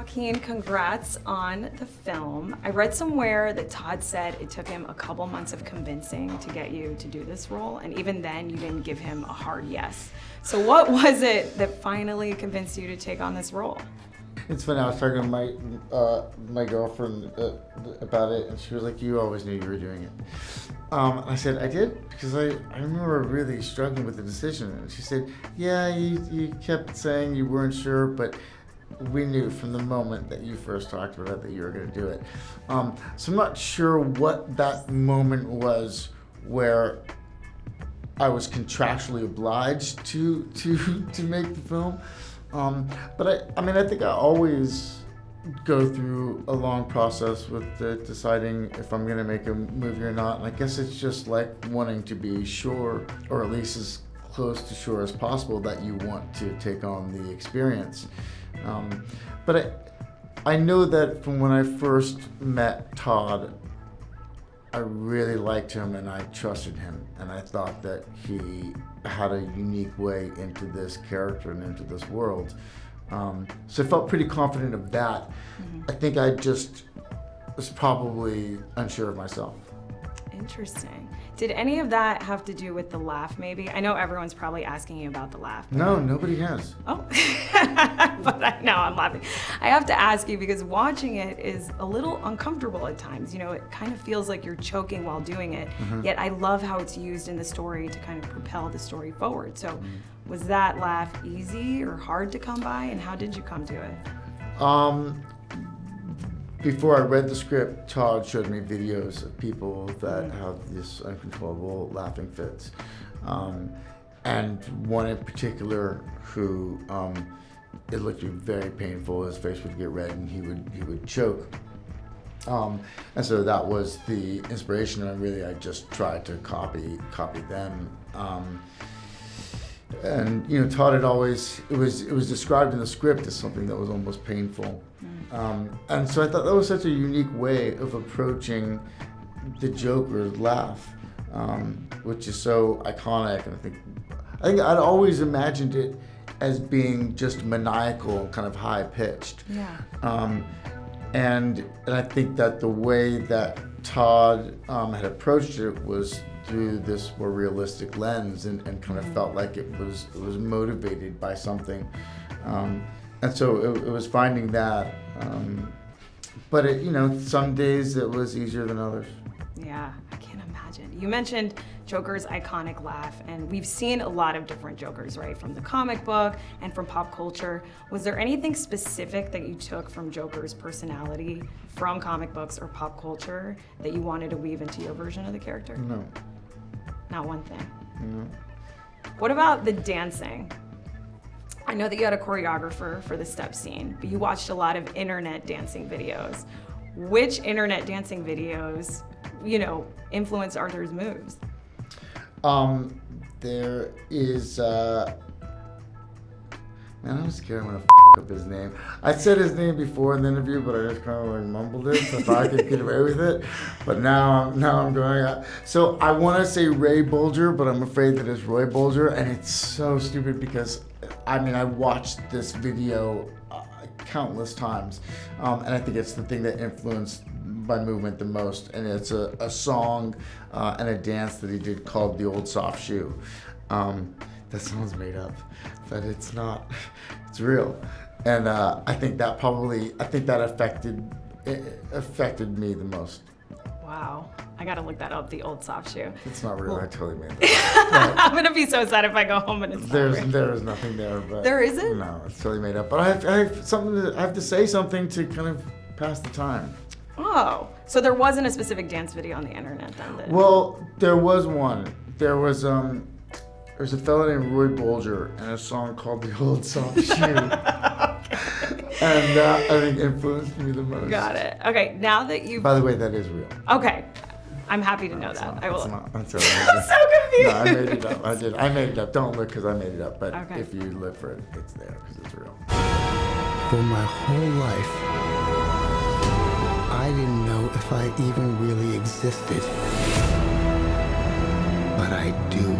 Joaquin, congrats on the film. I read somewhere that Todd said it took him a couple months of convincing to get you to do this role, and even then you didn't give him a hard yes. So what was it that finally convinced you to take on this role? It's funny, I was talking to my girlfriend about it, and she was like, you always knew you were doing it. I said, I did? Because I remember really struggling with the decision. And she said, yeah, you kept saying you weren't sure, but we knew from the moment that you first talked about it that you were going to do it. So I'm not sure what that moment was where I was contractually obliged to make the film. But I think I always go through a long process with deciding if I'm going to make a movie or not. And I guess it's just like wanting to be sure, or at least as close to sure as possible, that you want to take on the experience. But I know that from when I first met Todd, I really liked him and I trusted him, and I thought that he had a unique way into this character and into this world. So I felt pretty confident of that. Mm-hmm. I think I just was probably unsure of myself. Interesting. Did any of that have to do with the laugh, maybe? I know everyone's probably asking you about the laugh. No, nobody has. Oh, but I'm laughing. I have to ask you because watching it is a little uncomfortable at times. You know, it kind of feels like you're choking while doing it, yet I love how it's used in the story to kind of propel the story forward. So was that laugh easy or hard to come by, and how did you come to it? Before I read the script, Todd showed me videos of people that have this uncontrollable laughing fits. And one in particular who, it looked very painful, his face would get red and he would choke. And so that was the inspiration, and I just tried to copy them. And you know, Todd had always, it was described in the script as something that was almost painful. And so I thought that was such a unique way of approaching the Joker's laugh, which is so iconic. And I think I'd always imagined it as being just maniacal and kind of high pitched. Yeah. And I think that the way that Todd had approached it was through this more realistic lens, and kind of felt like it was motivated by something. And so it was finding that. But some days it was easier than others. Yeah, I can't imagine. You mentioned Joker's iconic laugh, and we've seen a lot of different Jokers, right? From the comic book and from pop culture. Was there anything specific that you took from Joker's personality from comic books or pop culture that you wanted to weave into your version of the character? No. Not one thing? No. What about the dancing? I know that you had a choreographer for the step scene, but you watched a lot of internet dancing videos. Which internet dancing videos, influenced Arthur's moves? There is, I'm scared I'm gonna up his name. I said his name before in the interview, but I just kind of mumbled it so I thought I could get away with it. But now I'm going out. So I want to say Ray Bolger, but I'm afraid that it's Roy Bolger, and it's so stupid because I watched this video countless times, and I think it's the thing that influenced my movement the most, and it's a song and a dance that he did called The Old Soft Shoe. That sounds made up, but it's not. It's real, and I think that affected me the most. Wow, I gotta look that up. The Old Soft Shoe. It's not real. I totally made that up. I'm gonna be so sad if I go home and it's there is nothing there. But there isn't? No, it's totally made up. But I have to say something to kind of pass the time. Oh, so there wasn't a specific dance video on the internet then? Well, there was one. There's a fella named Roy Bolger and a song called The Old Soft Shoe. And that, I think, influenced me the most. Got it. Okay, now that you've... By the way, that is real. Okay. I'm happy to know that. I will. I'm sorry. I'm so confused. No, I made it up. I made it up. Don't look because I made it up. But okay. If you look for it, it's there because it's real. For my whole life, I didn't know if I even really existed. But I do.